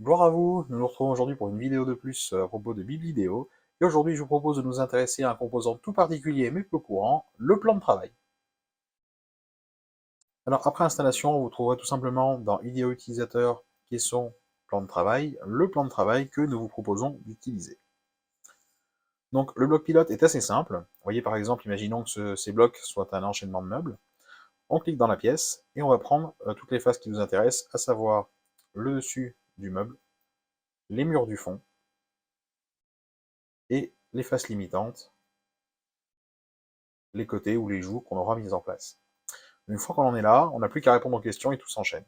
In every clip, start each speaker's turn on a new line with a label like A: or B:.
A: Gloire à vous, nous nous retrouvons aujourd'hui pour une vidéo de plus à propos de Biblidéo, et aujourd'hui je vous propose de nous intéresser à un composant tout particulier mais peu courant, le plan de travail. Alors après installation, vous trouverez tout simplement dans IDEO utilisateur, question plan de travail, le plan de travail que nous vous proposons d'utiliser. Donc le bloc pilote est assez simple, vous voyez par exemple, imaginons que ces blocs soient un enchaînement de meubles, on clique dans la pièce et on va prendre toutes les faces qui nous intéressent, à savoir le dessus du meuble, les murs du fond, et les faces limitantes, les côtés ou les joues qu'on aura mis en place. Une fois qu'on en est là, on n'a plus qu'à répondre aux questions et tout s'enchaîne.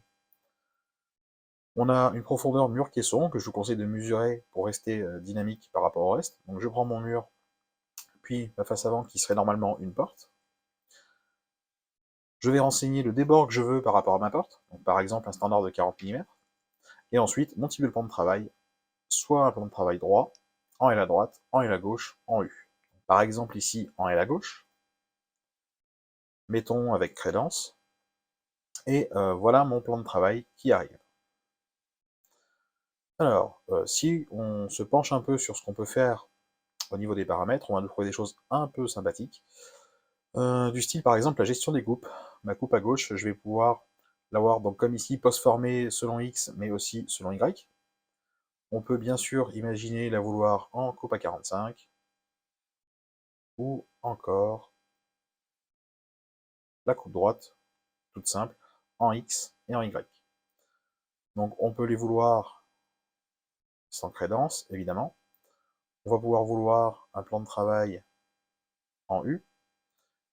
A: On a une profondeur mur-caisson que je vous conseille de mesurer pour rester dynamique par rapport au reste. Donc je prends mon mur, puis la face avant qui serait normalement une porte. Je vais renseigner le débord que je veux par rapport à ma porte, donc par exemple un standard de 40 mm. Et ensuite, mon type de plan de travail, soit un plan de travail droit, en L à droite, en L à gauche, en U. Par exemple ici, en L à gauche, mettons avec crédence, et voilà mon plan de travail qui arrive. Alors, si on se penche un peu sur ce qu'on peut faire au niveau des paramètres, on va trouver des choses un peu sympathiques. Du style, par exemple, la gestion des coupes. Ma coupe à gauche, je vais pouvoir l'avoir, donc comme ici, post-formée selon X, mais aussi selon Y. On peut bien sûr imaginer la vouloir en coupe à 45, ou encore la coupe droite, toute simple, en X et en Y. Donc on peut les vouloir sans crédence, évidemment. On va pouvoir vouloir un plan de travail en U.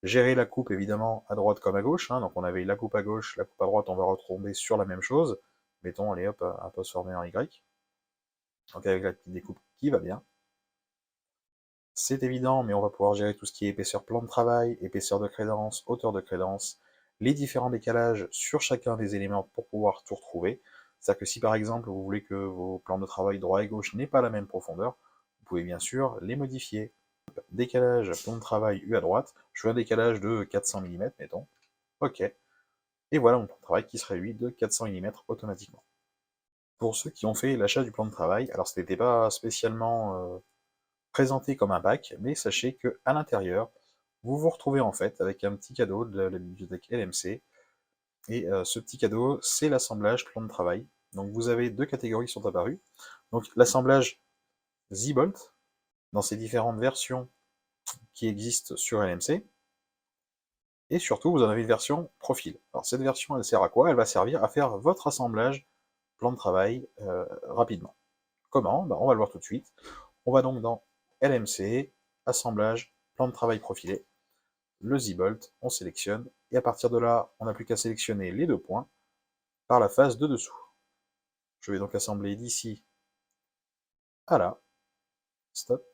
A: Gérer la coupe, évidemment, à droite comme à gauche. Donc on avait la coupe à gauche, la coupe à droite, on va retomber sur la même chose. Mettons, allez hop, un poste formé en Y. Donc avec la petite découpe qui va bien. C'est évident, mais on va pouvoir gérer tout ce qui est épaisseur plan de travail, épaisseur de crédence, hauteur de crédence, les différents décalages sur chacun des éléments pour pouvoir tout retrouver. C'est-à-dire que si par exemple vous voulez que vos plans de travail droit et gauche n'aient pas la même profondeur, vous pouvez bien sûr les modifier. Décalage, plan de travail U à droite, je veux un décalage de 400 mm, mettons. Ok. Et voilà mon plan de travail qui serait lui de 400 mm automatiquement. Pour ceux qui ont fait l'achat du plan de travail, alors ce n'était pas spécialement présenté comme un pack, mais sachez que à l'intérieur, vous vous retrouvez en fait avec un petit cadeau de la bibliothèque LMC, et ce petit cadeau, c'est l'assemblage plan de travail. Donc vous avez deux catégories qui sont apparues. Donc l'assemblage Z-Bolt, dans ses différentes versions qui existent sur LMC, et surtout vous en avez une version profil. Alors cette version, elle sert à quoi? Elle va servir à faire votre assemblage plan de travail rapidement. Comment? On va le voir tout de suite. On va donc dans LMC, assemblage, plan de travail profilé, le Z-Bolt, on sélectionne, et à partir de là, on n'a plus qu'à sélectionner les deux points par la face de dessous. Je vais donc assembler d'ici à là, stop,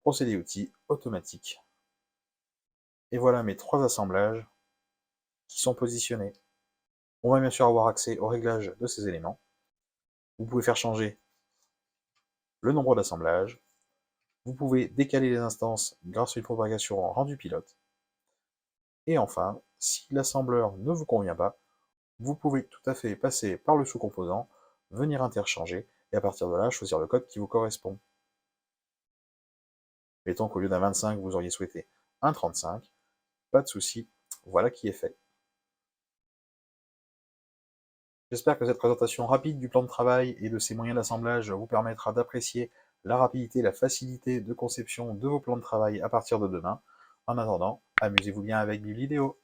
A: procédé outils, automatique. Et voilà mes trois assemblages qui sont positionnés. On va bien sûr avoir accès au réglage de ces éléments. Vous pouvez faire changer le nombre d'assemblages. Vous pouvez décaler les instances grâce à une propagation en rendu pilote. Et enfin, si l'assembleur ne vous convient pas, vous pouvez tout à fait passer par le sous-composant, venir interchanger, et à partir de là, choisir le code qui vous correspond. Mettons qu'au lieu d'un 25, vous auriez souhaité un 35, pas de souci, voilà qui est fait. J'espère que cette présentation rapide du plan de travail et de ses moyens d'assemblage vous permettra d'apprécier la rapidité et la facilité de conception de vos plans de travail à partir de demain. En attendant, amusez-vous bien avec Biblidéo.